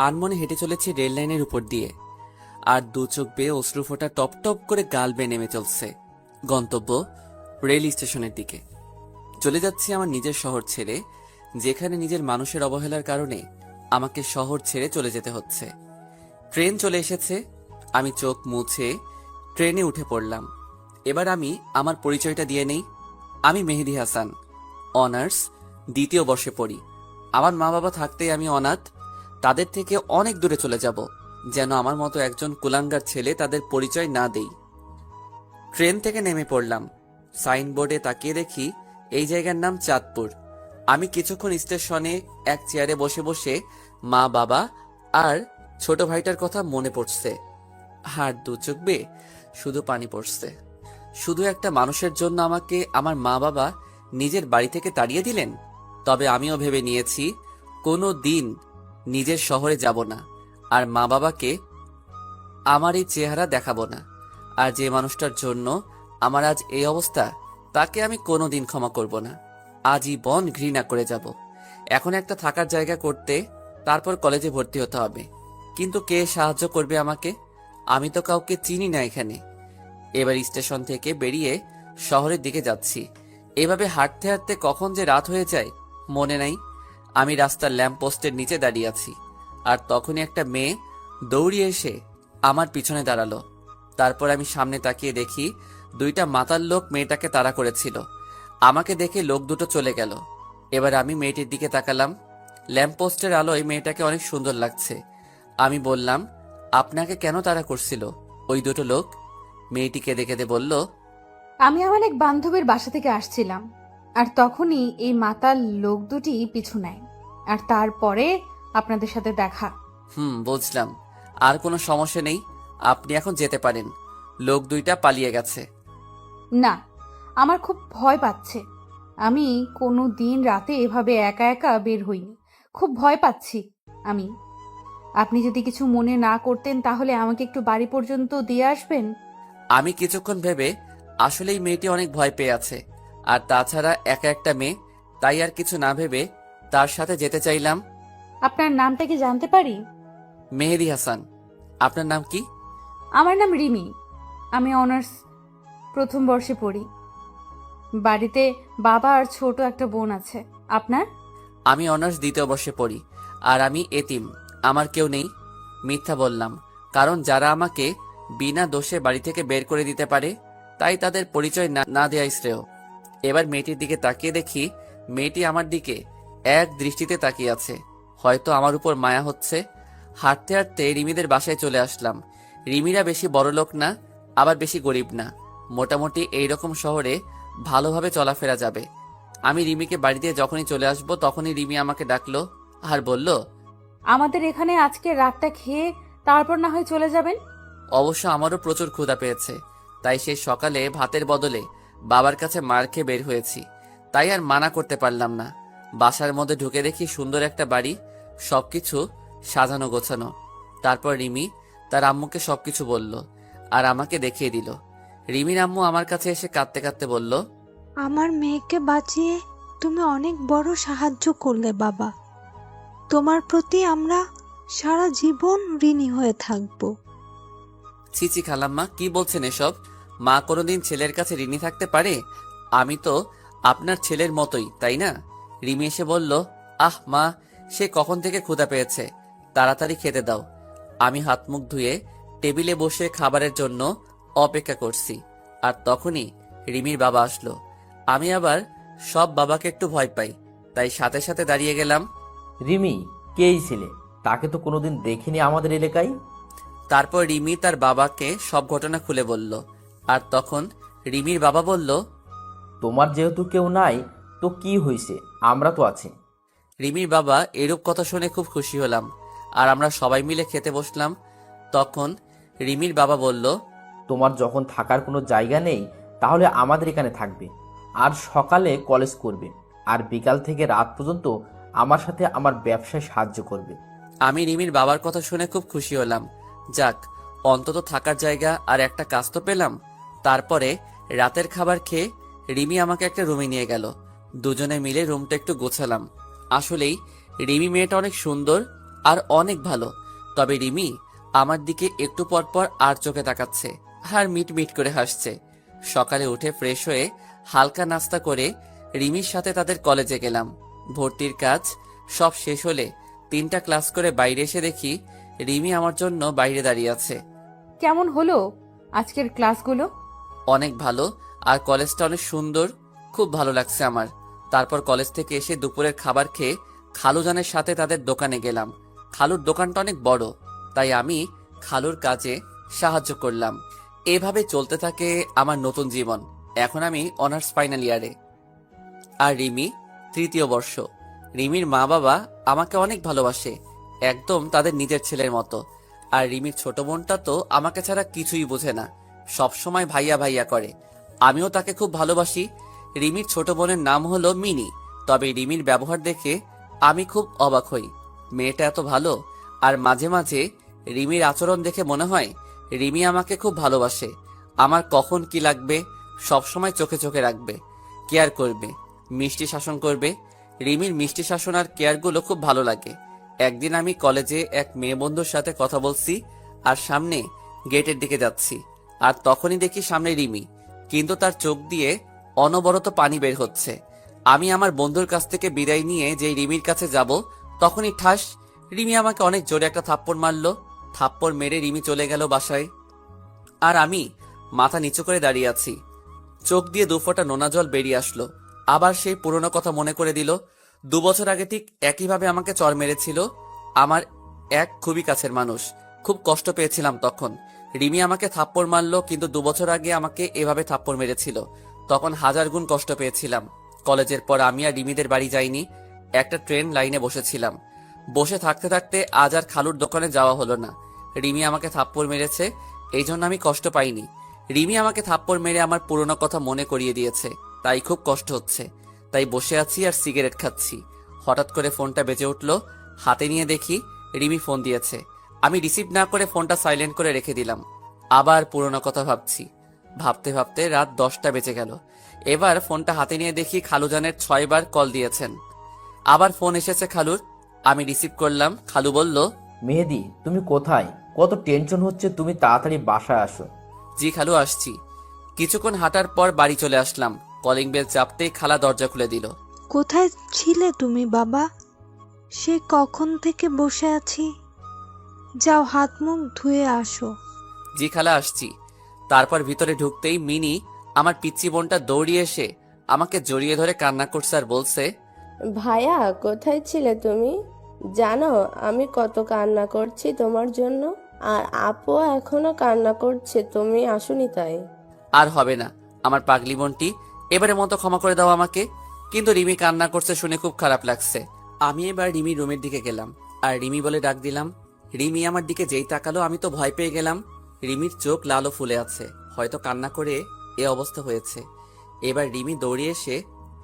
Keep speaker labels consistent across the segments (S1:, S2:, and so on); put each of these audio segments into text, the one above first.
S1: আনমনে হেঁটে চলেছি রেল লাইনের উপর দিয়ে, আর দু চোখ বেয়ে অশ্রু ফোঁটা টপ টপ করে গাল বেয়ে নেমে চলছে। গন্তব্য রেল স্টেশনের দিকে। চলে যাচ্ছি আমার নিজের শহর ছেড়ে, যেখানে নিজের মানুষের অবহেলার কারণে আমাকে শহর ছেড়ে চলে যেতে হচ্ছে। ট্রেন চলে এসেছে। আমি চোখ মুছে ট্রেনে উঠে পড়লাম। এবার আমি আমার পরিচয়টা দিয়ে নেই। আমি মেহেদী হাসান, অনার্স দ্বিতীয় বর্ষে পড়ি। আমার মা বাবা থাকতেই আমি অনাথ। তাদের থেকে অনেক দূরে চলে যাব, যেন আমার মতো একজন কুলাঙ্গার ছেলে তাদের পরিচয় না দেই। ট্রেন থেকে নেমে পড়লাম। সাইনবোর্ডে তাকিয়ে দেখি এই জায়গার নাম চাঁদপুর। আমি কিছুক্ষণ স্টেশনে এক চেয়ারে বসে বসে মা বাবা আর ছোট ভাইটার কথা মনে পড়ছে। আর দু চোখ বেয়ে শুধু পানি পড়ছে। শুধু একটা মানুষের জন্য আমাকে আমার মা বাবা নিজের বাড়ি থেকে তাড়িয়ে দিলেন। তবে আমিও ভেবে নিয়েছি কোনো দিন নিজের শহরে যাব না, আর মা বাবাকে আমার এই চেহারা দেখাবো না। আর যে মানুষটার জন্য আমার আজ এই অবস্থা, তাকে আমি কোনোদিন ক্ষমা করব না। আজীবন ঘৃণা করে যাব। এখন একটা থাকার জায়গা করতে, তারপর কলেজে ভর্তি হতে হবে। কিন্তু কে সাহায্য করবে আমাকে? আমি তো কাউকে চিনি না এখানে। এবার স্টেশন থেকে বেরিয়ে শহরের দিকে যাচ্ছি। এভাবে হাঁটতে হাঁটতে কখন যে রাত হয়ে যায় মনে নাই। আমি রাস্তার ল্যাম্প পোস্টের নিচে দাঁড়িয়ে আছি, আর তখনই একটা মেয়ে দৌড়িয়ে এসে আমার পিছনে দাঁড়ালো। তারপর আমি সামনে তাকিয়ে দেখি দুইটা মাতাল লোক মেয়েটাকে তাড়া করেছিল। আমাকে দেখে লোক দুটো চলে গেল। এবার আমি মেয়েটির দিকে তাকালাম। ল্যাম্প পোস্টের আলোয় মেয়েটাকে অনেক সুন্দর লাগছে। আমি বললাম, আপনাকে কেন তাড়া করছিল ওই দুটো লোক? মেয়েটি কেঁদে কেঁদে বলল,
S2: আমি আমার এক বান্ধবীর বাসা থেকে আসছিলাম, আর তখনই এই মাতাল লোক দুটি পিছু নেয়, আর তারপরে আপনাদের সাথে দেখা।
S1: বুঝলাম। আর কোনো সমস্যা নেই, আপনি এখন যেতে পারেন। লোক দুইটা পালিয়ে গেছে।
S2: না, আমার খুব ভয় পাচ্ছে। আমি কোনো দিন রাতে এভাবে একা একা বের হইনি। খুব ভয় পাচ্ছি আমি। আপনি যদি কিছু মনে না করতেন তাহলে আমাকে একটু বাড়ি পর্যন্ত দিয়ে আসবেন।
S1: আমি কিছুক্ষণ ভেবে আসলেই মেয়েটি অনেক ভয় পেয়ে আছে, আর তাছাড়া একা একটা মেয়ে, তাই আর কিছু না ভেবে তার সাথে যেতে চাইলাম।
S2: আপনার নামটা কি জানতে পারি?
S1: মেহেদী হাসান। আপনার নাম কি?
S2: আমার নাম রিমি। আমি অনার্স প্রথম বর্ষে পড়ি। বাড়িতে বাবা আর ছোট একটা বোন আছে। আপনার?
S1: আমি অনার্স দ্বিতীয় বর্ষে পড়ি, আর আমি এতিম। আমার কেউ নেই। মিথ্যা বললাম, কারণ যারা আমাকে বিনা দোষে বাড়ি থেকে বের করে দিতে পারে, তাই তাদের পরিচয় না দেয়াই শ্রেয়। এবার মেয়েটির দিকে তাকিয়ে দেখি মেয়েটি আমার দিকে এক দৃষ্টিতে তাকিয়ে আছে। হয়তো আমার উপর মায়া হচ্ছে। হাঁটতে হাঁটতে রিমিদের বাসায় চলে আসলাম। রিমিরা বেশি বড়লোক না, আবার বেশি গরিব না। মোটামুটি এইরকম শহরে ভালোভাবে চলাফেরা যাবে। আমি রিমিকে বাড়ি দিয়ে যখনই চলে আসবো, তখনই রিমি আমাকে ডাকলো আর বলল,
S2: আমাদের এখানে আজকে রাতটা খেয়ে তারপর না হয় চলে যাবেন।
S1: অবশ্য আমারও প্রচুর ক্ষুধা পেয়েছে, তাই সেই সকালে ভাতের বদলে বাবার কাছে মার খেয়ে বের হয়েছি। তাই আর মানা করতে পারলাম না। বাসার মধ্যে ঢুকে দেখি সুন্দর একটা বাড়ি, সবকিছু সাজানো গোছানো। তারপর রিমি তার আম্মুকে সবকিছু বলল, আর আমাকে দেখিয়ে দিল। রিমির আম্মু আমার কাছে এসে কাঁদতে কাঁদতে বলল,
S3: আমার মেয়েকে বাঁচিয়ে তুমি অনেক বড় সাহায্য করলে বাবা। তোমার প্রতি আমরা সারা জীবন ঋণী হয়ে থাকবো।
S1: ছিছি খালাম্মা, কি বলছেন এসব? মা কোনোদিন ছেলের কাছে ঋণী থাকতে পারে? আমি তো আপনার ছেলের মতোই, তাই না? রিমি এসে বলল, আহ মা, সে কখন থেকে ক্ষুধা পেয়েছে, তাড়াতাড়ি খেতে দাও। আমি হাত মুখ ধুয়ে টেবিলে বসে খাবারের জন্য অপেক্ষা করছি, আর তখনই রিমির বাবা আসলো। আমি আবার সব বাবাকে একটু ভয় পাই, তাই সাথে সাথে দাঁড়িয়ে গেলাম।
S4: রিমি কেই ছিলে? তাকে তো কোনোদিন দেখিনি আমাদের এলাকায়।
S1: তারপর রিমি তার বাবাকে সব ঘটনা খুলে বলল, আর তখন রিমির বাবা বলল,
S4: তোমার যেহেতু কেউ নাই, তো কি হয়েছে, আমরা তো আছি।
S1: রিমির বাবা এরূপ কথা শুনে খুব খুশি হলাম, আর আমরা সবাই মিলে খেতে বসলাম। তখন রিমির বাবা বলল,
S4: তোমার যখন থাকার কোনো জায়গা নেই, তাহলে আমাদের এখানে থাকবে, আর সকালে কলেজ করবে, আর বিকাল থেকে রাত পর্যন্ত আমার সাথে আমার ব্যবসায় সাহায্য করবে।
S1: আমি রিমির বাবার কথা শুনে খুব খুশি হলাম। যাক, অন্তত থাকার জায়গা আর একটা কাজ তো পেলাম। তারপরে রাতের খাবার খেয়ে রিমি আমাকে একটা রুমে নিয়ে গেল। দুজনে মিলে রুমটা একটু গোছালাম। আসলেই রিমি মেয়েটা অনেক সুন্দর আর অনেক ভালো। তবে রিমি আমার দিকে একটু পর পর আর চোখে তাকাচ্ছে আর মিট মিট করে হাসছে। সকালে উঠে ফ্রেশ হয়ে হালকা নাস্তা করে রিমির সাথে তাদের কলেজে গেলাম। ভর্তির কাজ সব শেষ হলে 3টা ক্লাস করে বাইরে এসে দেখি রিমি আমার জন্য বাইরে দাঁড়িয়ে আছে।
S2: কেমন হলো আজকের ক্লাসগুলো?
S1: অনেক ভালো, আর কলেজটা অনেক সুন্দর, খুব ভালো লাগছে আমার। তারপর কলেজ থেকে এসে দুপুরের খাবার খেয়ে খালুজানের সাথে তাদের দোকানে গেলাম। খালুর দোকানটা অনেক বড়, তাই আমি খালুর কাজে সাহায্য করলাম। এভাবে চলতে থাকে আমার নতুন জীবন। এখন আমি অনার্স ফাইনাল ইয়ারে, আর রিমি 3য় বর্ষ। রিমির মা বাবা আমাকে অনেক ভালোবাসে, একদম তাদের নিজের ছেলের মতো। আর রিমির ছোট বোনটা তো আমাকে ছাড়া কিছুই বোঝে না, সব সময় ভাইয়া ভাইয়া করে। আমিও তাকে খুব ভালোবাসি। রিমির ছোট বোনের নাম হলো মিনি। তবে রিমির ব্যবহার দেখে আমি খুব অবাক হই। মেয়েটা এত ভালো, আর মাঝে মাঝে রিমির আচরণ দেখে মনে হয় রিমি আমাকে খুব ভালোবাসে। আমার কখন কি লাগবে সব সময় চোখে চোখে রাখবে, কেয়ার করবে, মিষ্টি শাসন করবে। রিমির মিষ্টি শাসন আর কেয়ারগুলো খুব ভালো লাগে। একদিন আমি কলেজে এক মেয়ে বন্ধুর সাথে কথা বলছি আর সামনে গেটের দিকে যাচ্ছি, আর তখনই দেখি সামনে রিমি, কিন্তু তার চোখ দিয়ে অনবরত পানি বের হচ্ছে। আমি আমার বন্ধুর কাছ থেকে বিদায় নিয়ে যেই রিমির কাছে যাব, তখনই ঠাস, রিমি আমাকে অনেক জোরে একটা থাপ্পড় মারলো। থাপ্পড় মেরে রিমি চলে গেল বাসায়, আর আমি মাথা নিচু করে দাঁড়িয়ে আছি। চোখ দিয়ে 2 ফোঁটা নোনা জল বেরিয়ে আসলো। আবার সেই পুরনো কথা মনে করে দিল। 2 বছর আগে ঠিক একইভাবে আমাকে চড় মেরেছিল আমার এক খুবই কাছের মানুষ। খুব কষ্ট পেয়েছিলাম তখন। রিমি আমাকে থাপ্পড় মারলো, কিন্তু 2 বছর আগে আমাকে এভাবে থাপ্পড় মেরেছিল, তখন 1000 গুণ কষ্ট পেয়েছিলাম। কলেজের পর আমি আর রিমিদের বাড়ি যাইনি, একটা ট্রেন লাইনে বসেছিলাম। বসে থাকতে থাকতে আজ আর খালুর দোকানে যাওয়া হলো না। রিমি আমাকে থাপ্পড় মেরেছে, এই জন্য আমি কষ্ট পাইনি। রিমি আমাকে থাপ্পড় মেরে আমার পুরনো কথা মনে করিয়ে দিয়েছে, তাই খুব কষ্ট হচ্ছে। তাই বসে আছি আর সিগারেট খাচ্ছি। হঠাৎ করে ফোনটা বেজে উঠলো। হাতে নিয়ে দেখি রিমি ফোন দিয়েছে। আমি রিসিভ না করে ফোনটা সাইলেন্ট করে রেখে দিলাম। আবার পুরনো কথা ভাবছি। ভাবতে ভাবতে রাত 10টা বেজে গেল। এবার ফোনটা হাতে নিয়ে দেখি খালুজানের 6 বার কল দিয়েছেন। আবার ফোন এসেছে খালুর। আমি রিসিভ করলাম। খালু বলল,
S4: মেহেদি, তুমি কোথায়? কত টেনশন হচ্ছে, তুমি তাড়াতাড়ি বাসায় আসো।
S1: জি খালু, আসছি। কিছুক্ষণ হাঁটার পর বাড়ি চলে আসলাম। কলিং বেল চাপতেই খালা দরজা খুলে দিল।
S3: কোথায় ছিলে তুমি বাবা? সে কখন থেকে বসে আছি। যাও হাত মুখ ধুয়ে আসো।
S1: জি খালা, আসছি। তারপর ভিতরে ঢুকতেই মিনি, আমার পিচ্চি বোনটা দৌড়িয়ে এসে আমাকে জড়িয়ে ধরে কান্না করছে আর বলছে,
S5: ভাইয়া কোথায় ছিলে তুমি? জানো আমি কত কান্না করছি তোমার জন্য, আর আপু এখনো কান্না করছে তুমি আসোনি তাই।
S1: আর হবে না আমার পাগলি বোনটি, এবারের মতো ক্ষমা করে দাও আমাকে। কিন্তু রিমি কান্না করছে শুনে খুব খারাপ লাগছে। আমি এবার রিমি রুমের দিকে গেলাম আর রিমি বলে ডাক দিলাম। রিমি আমার দিকে যেই তাকালো আমি তো ভয় পেয়ে গেলাম। রিমির চোখ লাল ও ফুলে আছে, হয়তো কান্না করে এ অবস্থা হয়েছে। এবার রিমি দৌড়িয়ে এসে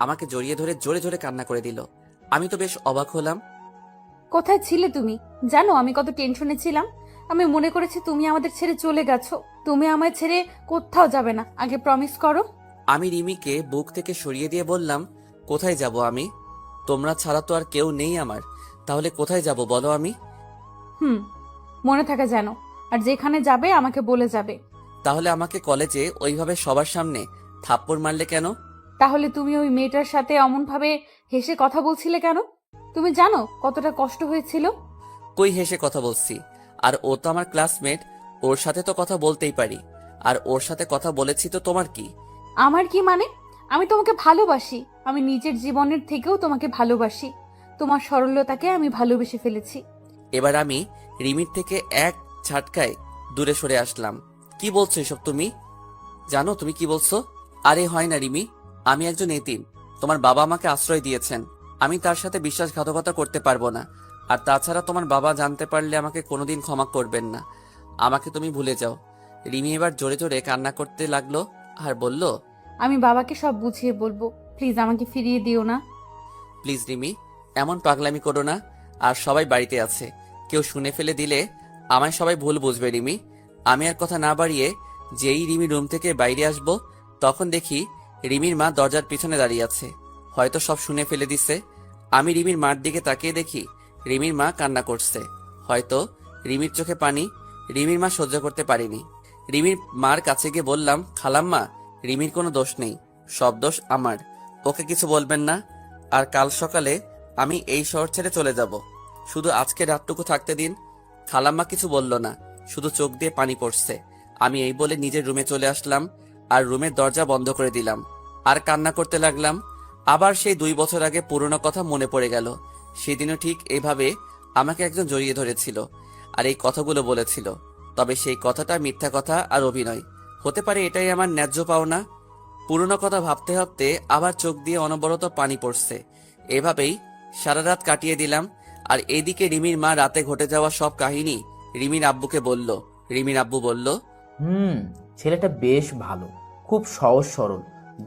S1: আমাকে জড়িয়ে ধরে জোরে জোরে কান্না করে দিল। আমি তো বেশ অবাক হলাম।
S2: কোথায় ছিলে তুমি? জানো আমি কত টেনশনে ছিলাম। আমি মনে করেছি তুমি আমাদের ছেড়ে চলে গেছো। তুমি আমায় ছেড়ে কোথাও যাবে না, আগে প্রমিস করো।
S1: আমি রিমিকে বুক থেকে সরিয়ে দিয়ে বললাম, কোথায় যাব আমি? তোমরা ছাড়া তো আর কেউ নেই আমার, তাহলে কোথায় যাব বলো আমি?
S2: মনে থাকে যেন, আর যেখানে যাবে আমাকে বলে যাবে।
S1: তাহলে আমাকে কলেজে ওইভাবে সবার সামনে থাপ্পড় মারলে কেন?
S2: তাহলে তুমি ওই মেয়েটার সাথে অমনভাবে হেসে কথা বলছিলে কেন? তুমি জানো কতটা কষ্ট হয়েছিল?
S1: কই হেসে কথা বলছি? আর ও তো আমার ক্লাসমেট, ওর সাথে তো কথা বলতেই পারি। আর ওর সাথে কথা বলেছি তো তোমার কি?
S2: আমার কি মানে? আমি তোমাকে ভালোবাসি। আমি নিজের জীবনের থেকেও তোমাকে ভালোবাসি। তোমার সরলতাকে আমি ভালোবেসে ফেলেছি।
S1: এবার আমি রিমির থেকে এক ঝাটকায় দূরে সরে আসলাম। কি বলছো এসব তুমি? জানো তুমি কি বলছো? আরে হয় না রিমি, আমি একজন এতিম। তোমার বাবা আমাকে আশ্রয় দিয়েছেন, আমি তার সাথে বিশ্বাসঘাতকতা করতে পারবো না। আর তাছাড়া তোমার বাবা জানতে পারলে আমাকে কোনোদিন ক্ষমা করবেন না। আমাকে তুমি ভুলে যাও। রিমি এবার জোরে জোরে কান্না করতে লাগলো আর বলল,
S2: আমি বাবাকে সব বুঝিয়ে বলবো। প্লিজ আমাকে ফিরিয়ে দিও না।
S1: প্লিজ রিমি, এমন পাগলামি করো না। আর সবাই বাড়িতে আছে, কেউ শুনে ফেলে দিলে আমায় সবাই ভুল বুঝবে রিমি। আমি আর কথা না বাড়িয়ে যেই রিমি রুম থেকে বাইরে আসবো, তখন দেখি রিমির মা দরজার পিছনে দাঁড়িয়ে আছে। হয়তো সব শুনে ফেলে দিছে। আমি রিমির মার দিকে তাকিয়ে দেখি রিমির মা কান্না করছে। হয়তো রিমির চোখে পানি। রিমির মা সহ্য করতে পারিনি। রিমির মার কাছে গিয়ে বললাম, খালাম্মা, রিমির কোনো দোষ নেই, সব দোষ আমার। ওকে কিছু বলবেন না। আর কাল সকালে আমি এই শহর ছেড়ে চলে যাব। শুধু আজকে রাতটুকু থাকতে দিন। খালাম্মা কিছু বলল না, শুধু চোখ দিয়ে পানি পড়ছে। আমি এই বলে নিজের রুমে চলে আসলাম আর রুমের দরজা বন্ধ করে দিলাম আর কান্না করতে লাগলাম। আবার সেই 2 বছর আগে পুরনো কথা মনে পড়ে গেল। সেদিনও ঠিক এইভাবে আমাকে একজন জড়িয়ে ধরেছিল আর এই কথাগুলো বলেছিল। তবে সেই কথাটা মিথ্যা কথা আর অভিনয় হতে পারে, এটাই আমার ন্যায্য পাওনা। পুরনো কথা ভাবতে ভাবতে আবার চোখ দিয়ে অনবরত পানি পড়ছে। এভাবেই সারা রাত কাটিয়ে দিলাম। আর এদিকে রিমির মা রাতে ঘটে যাওয়া সব কাহিনী রিমির আব্বুকে বলল। রিমির আব্বু বলল,
S4: ছেলেটা বেশ ভালো, খুব সহজ সরল,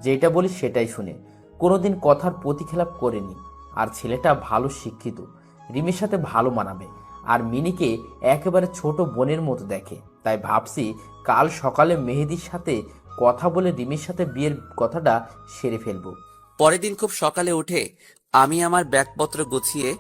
S4: যেটা বলি সেটাই শুনে, কোনোদিন কথার প্রতিখেলাপ করেনি। আর ছেলেটা ভালো শিক্ষিত, রিমির সাথে ভালো মানাবে। আর মিনিকে একেবারে ছোট বোনের মতো দেখে। তাই ভাবছি কাল সকালে মেহেদির সাথে কথা বলে রিমির সাথে বিয়ের কথাটা সেরে ফেলবো।
S1: পরের দিন খুব সকালে উঠে আমি আমার ব্যাগপত্র গুছিয়ে